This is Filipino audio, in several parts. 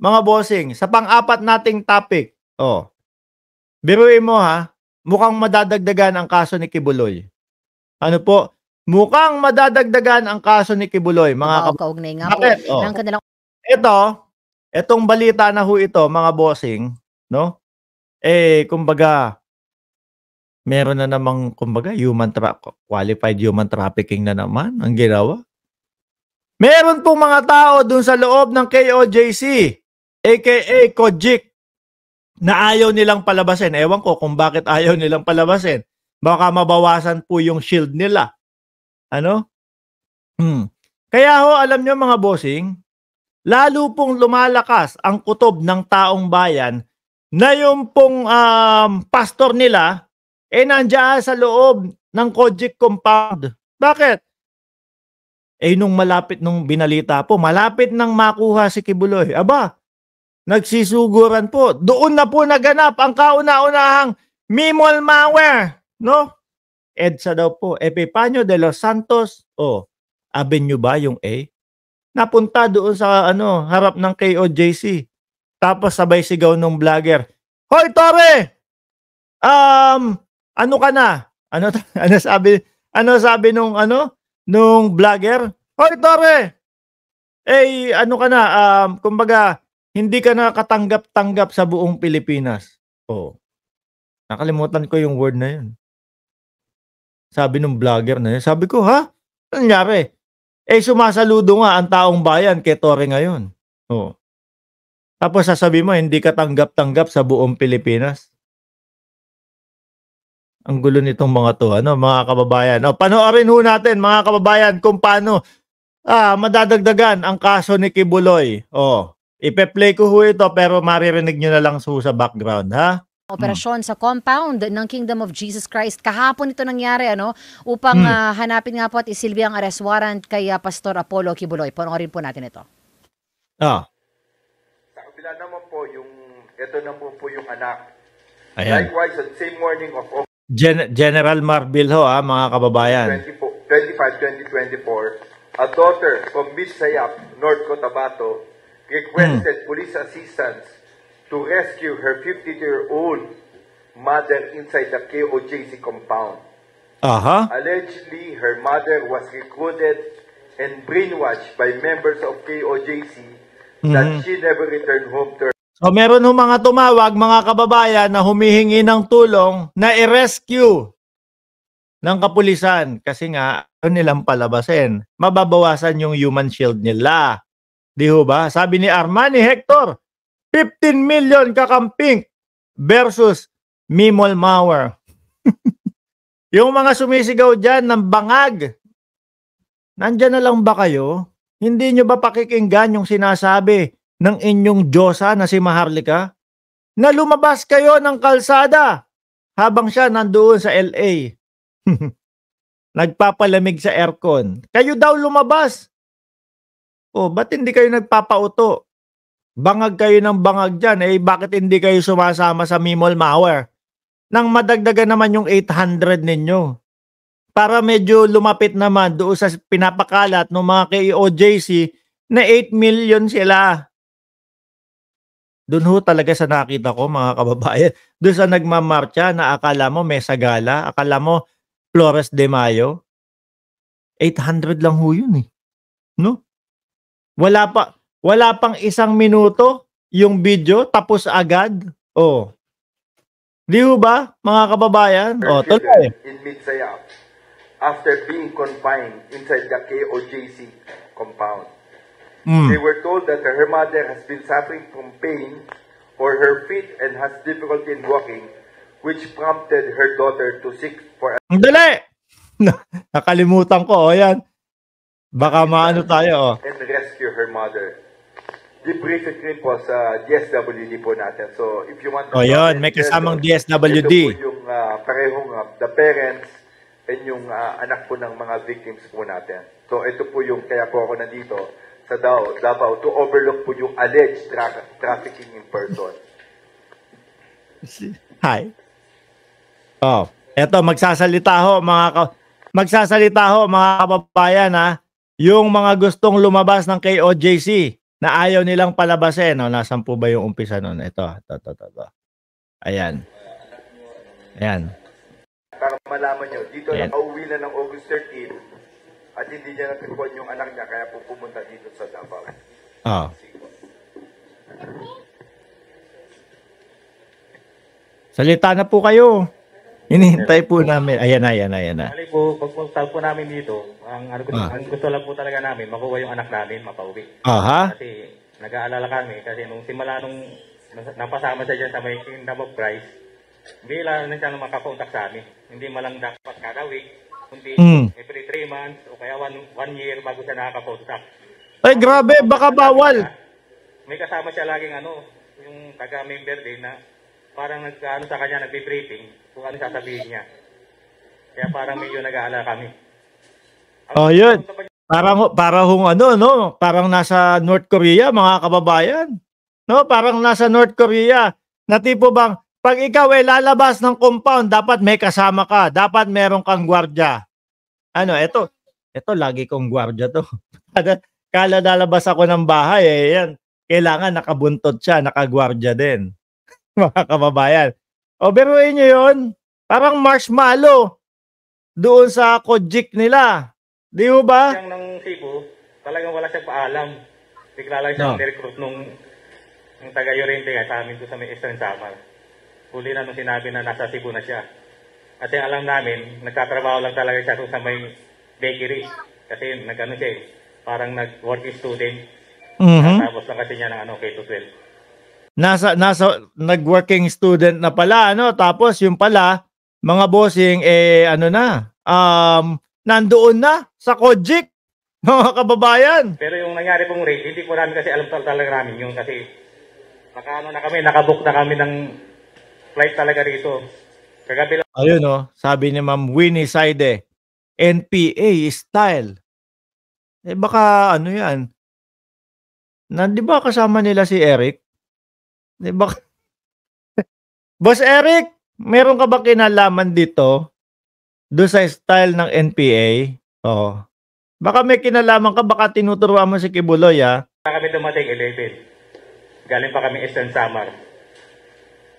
mga bossing, sa pang-apat nating topic. Oh, biruin mo ha, mukhang madadagdagan ang kaso ni Kibuloy. Ano po? Mukhang madadagdagan ang kaso ni Kibuloy, mga kaugnay nga po bakit? Oh. ng kanilang Itong balita na ho ito, mga bossing, no? Kumbaga, meron na namang, kumbaga, qualified human trafficking na naman ang ginawa. Meron pong mga tao dun sa loob ng KOJC, aka Kojik, na ayaw nilang palabasin. Ewan ko kung bakit ayaw nilang palabasin. Baka mabawasan po yung shield nila. Ano? Kaya ho, alam nyo mga bossing, lalo pong lumalakas ang kutob ng taong bayan na yung pong pastor nila nandiyan sa loob ng Kojik compound. Bakit? Nung binalita po, malapit nang makuha si Kibuloy. Aba, nagsisuguran po. Doon na po naganap ang kauna-unahang Mimol malware, no? EDSA daw po. Epifanio de los Santos. Avenue ba yung A? Napunta doon sa harap ng KOJC. Tapos sabay sigaw ng vlogger, "Hoy, Tore! Ano ka na?" Ano sabi nung vlogger? "Hoy, Tore! Ano ka na? Kumbaga, hindi ka na katanggap-tanggap sa buong Pilipinas." Nakalimutan ko yung word na yun. Sabi nung vlogger na yun. Sabi ko, ha? Ano nangyari? Sumasaludo nga ang taong bayan kay Tore ngayon. Tapos sasabi mo, hindi ka tanggap-tanggap sa buong Pilipinas. Ang gulo nitong mga to, mga kababayan. Panoorin ho natin, mga kababayan, kung paano madadagdagan ang kaso ni Kibuloy. Ipe-play ko ho ito, pero maririnig nyo na lang sa background, ha? Operasyon sa compound ng Kingdom of Jesus Christ. Kahapon ito nangyari, upang hanapin nga po at isilbi ang arrest warrant kay Pastor Apollo Kibuloy. Panoorin po natin ito. Sa kabila naman po, ito na po yung anak. Ayan. Likewise, at same morning of General Marbil ho, mga kababayan. 2024, a daughter from Bisayap, North Cotabato, requested police assistance to rescue her 52-year-old mother inside the KOJC compound. Allegedly, her mother was recruited and brainwashed by members of KOJC that she never returned home to her. So meron mga tumawag, mga kababayan, na humihingi ng tulong na i-rescue ng kapulisan kasi nga nilang palabasin. Mababawasan yung human shield nila. Di ho ba? Sabi ni Armani Hector, 15 million kakamping versus Mimol malware. Yung mga sumisigaw dyan ng bangag, nandyan na lang ba kayo? Hindi nyo ba pakikinggan yung sinasabi ng inyong Diyosa na si Maharlika? Na lumabas kayo ng kalsada habang siya nandoon sa LA. Nagpapalamig sa aircon. Kayo daw lumabas. Ba't hindi kayo nagpapauto? Bangag kayo ng bangag dyan. Bakit hindi kayo sumasama sa Mimol malware? Nang madagdagan naman yung 800 ninyo. Para medyo lumapit naman doon sa pinapakalat ng mga KOJC na 8 million sila. Doon ho talaga sa nakita ko, mga kababayan. Doon sa nagmamarcha na akala mo may sagala, akala mo Flores de Mayo. 800 lang ho yun no? Wala pang isang minuto yung video, tapos agad. Di ho ba, mga kababayan? Tuloy. In Midsayap, after being confined inside the KOJC compound. They were told that her mother has been suffering from pain or her feet and has difficulty in walking, which prompted her daughter to seek for Dali! Nakalimutan ko, yan. Baka maano tayo, and rescue her mother. Debriefing rin po sa DSWD po natin. So, if you want to... yan, may kasamang DSWD. Ito po yung parehong the parents and yung anak po ng mga victims po natin. So, ito po yung, kaya po ako nandito sa Davao to overlook po yung alleged trafficking in person. Hi. Eto, magsasalita ho mga kababayan, yung mga gustong lumabas ng KOJC. na ayaw nilang palabasin. No? Nasaan po ba yung umpisa nun? Ito. Ayan. Para malaman nyo, dito Ayan. nakauwi na ng August 13 at hindi niya natagpuan yung anak niya kaya po pumunta dito sa Davao. Oh. Salita na po kayo. Hinihintay po namin. Ayan na. Bali po, pagpunta po namin dito, ang gusto lang po talaga namin, makuha yung anak namin, mapauwi. Aha. Kasi nag-aalala kami, kasi nung simula nung napasama siya dyan sa may Kingdom of Christ, hindi lang na siya makakontak sa amin. Hindi malang dapat kada week, kundi every 3 months, o kaya 1 year bago siya nakakakontak. Ay, grabe, baka bawal. May kasama siya laging yung taga-member din na parang sa kanya, nagbe-briefing kung ano sasabihin niya. Kaya parang medyo nag-aalala kami. Oh, yun. Parang nasa North Korea, mga kababayan. No, parang nasa North Korea. Na tipo bang, pag ikaw ay lalabas ng compound, dapat may kasama ka. Dapat meron kang gwardya. Ito lagi kong gwardya to. Kala lalabas ako ng bahay, yan. Kailangan nakabuntot siya, nakagwardya din. Mga kababayan. O, biruin nyo yun. Parang marshmallow. Doon sa Kojik nila. Di ho ba? Siyang ng Cebu, talagang wala siyang paalam. Bigla lang siyang recruit nung taga-Yorente sa amin doon sa may Eastern Samar. Huli na nung sinabi na nasa Cebu na siya. Kasi alam namin, nagtatrabaho lang talaga siya doon sa may bakery. Kasi parang nag-working student. Tapos lang kasi niya ng K-12. Nasa nag-working student na pala, tapos yung pala, mga bossing, nandoon na sa Kojik, mga kababayan. Pero yung nangyari pong raid, hindi po namin kasi alam talaga namin yun kasi nakabook na kami ng flight talaga rito. Kagabi lang. Ayun, sabi ni Ma'am Winnie Saide, NPA style. Baka yan. Di ba kasama nila si Eric? Di ba? Boss Eric, meron ka ba kinalaman dito? Doon sa style ng NPA? Oo. Baka may kinalaman ka, baka tinuturuan mo si Kibuloy, ha? Kami dumating 11. Galing pa kami Eastern Samar.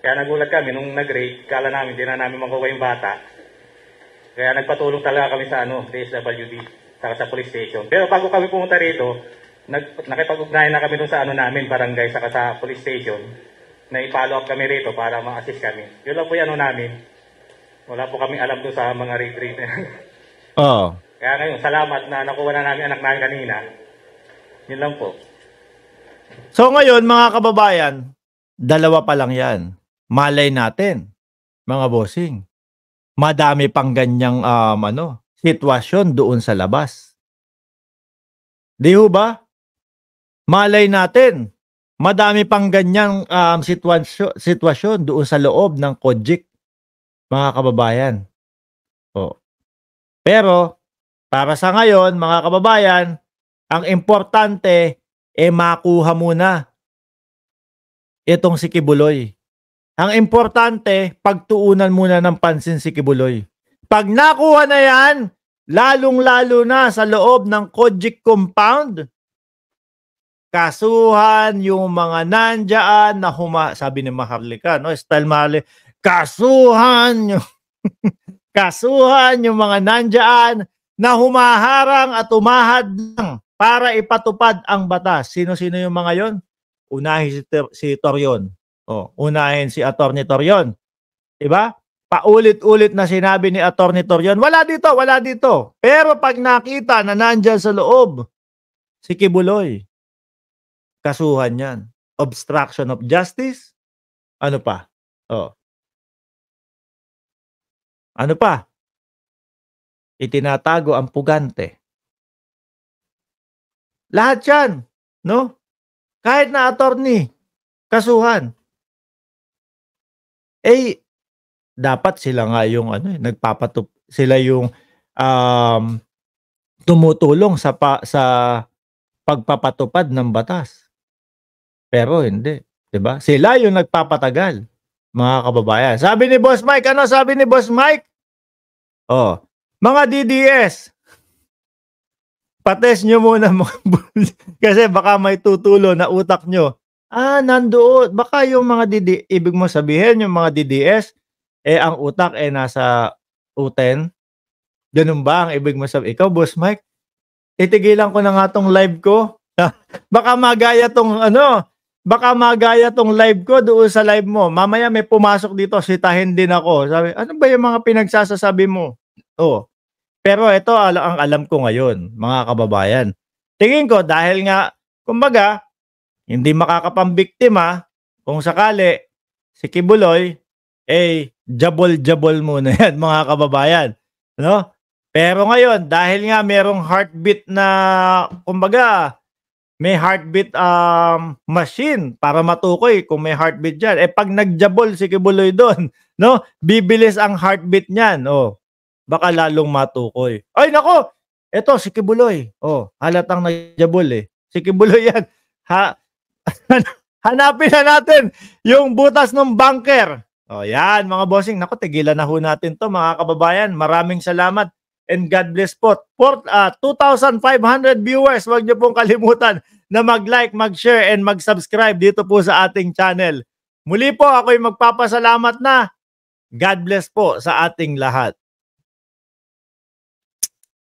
Kaya nagulat kami nung nag-raid, kala namin, di na namin makuha yung bata. Kaya nagpatulong talaga kami sa DSWD, saka sa police station. Pero bago kami pumunta rito, nakipag-ugnayan na kami dun sa namin, barangay, saka sa police station, na i-follow up kami rito para ma-assist kami. Yun lang po yan namin. Wala po kami alam doon sa mga raid. Oo. Kaya ngayon, salamat na nakuha na namin anak namin kanina. Yun lang po. So ngayon, mga kababayan, 2 pa lang yan. Malay natin, mga bossing. Madami pang ganyang sitwasyon doon sa labas. Di ho ba? Malay natin, madami pang ganyang sitwasyon doon sa loob ng Kojik, mga kababayan. Pero, para sa ngayon, mga kababayan, ang importante, makuha muna itong si Kibuloy. Ang importante, pagtuunan muna ng pansin si Kibuloy. Pag nakuha na yan, lalong-lalo na sa loob ng Kojik compound, kasuhan yung mga nandyan na sabi ni Maharlika, style Maharlika, kasuhan yung mga nandyan na humaharang at umahad lang para ipatupad ang batas. Sino-sino yung mga yon? Unahin si Torion. Unahin si Atty. Torion. Diba? Paulit-ulit na sinabi ni Atty. Torion, wala dito. Pero pag nakita na nandyan sa loob, si Kibuloy, kasuhan yan. Obstruction of justice? Ano pa? Ano pa? Itinatago ang pugante. Lahat yan, no? Kahit na attorney, kasuhan. Dapat sila nga yung sila yung tumutulong sa pagpapatupad ng batas. Pero hindi, 'di ba? Sila yung nagpapatagal, mga kababayan. Sabi ni Boss Mike, sabi ni Boss Mike? Mga DDS, Patest nyo muna mga kasi baka may tutulo na utak nyo. Nandoon. Baka yung mga ibig mo sabihin, yung mga DDS, ang utak nasa U10. Ganun ba ang ibig mo sabihin? Ikaw, Boss Mike, titigilan ko na nga tong live ko. Baka magaya tong live ko doon sa live mo. Mamaya may pumasok dito, sitahin din ako. Sabi, ano ba yung mga pinagsasasabi mo? Pero ito ang alam ko ngayon, mga kababayan. Tingin ko dahil nga, kumbaga, hindi makakapambiktima kung sakali si Kibuloy, jabol-jabol muna yan, mga kababayan. No? Pero ngayon, dahil nga merong heartbeat na, kumbaga, may heartbeat machine para matukoy kung may heartbeat dyan. Pag nagjabol si Kibuloy doon, no? Bibilis ang heartbeat niyan. Baka lalong matukoy. Ay, nako! Eto, si Kibuloy. Halatang nagjabol Si Kibuloy yan. Hanapin na natin yung butas ng bunker. Yan, mga bossing. Nako, tigilan na ho natin to, mga kababayan. Maraming salamat and God bless po. For 2,500 viewers, huwag niyo pong kalimutan na mag-like, mag-share, and mag-subscribe dito po sa ating channel. Muli po, ako'y magpapasalamat na. God bless po sa ating lahat.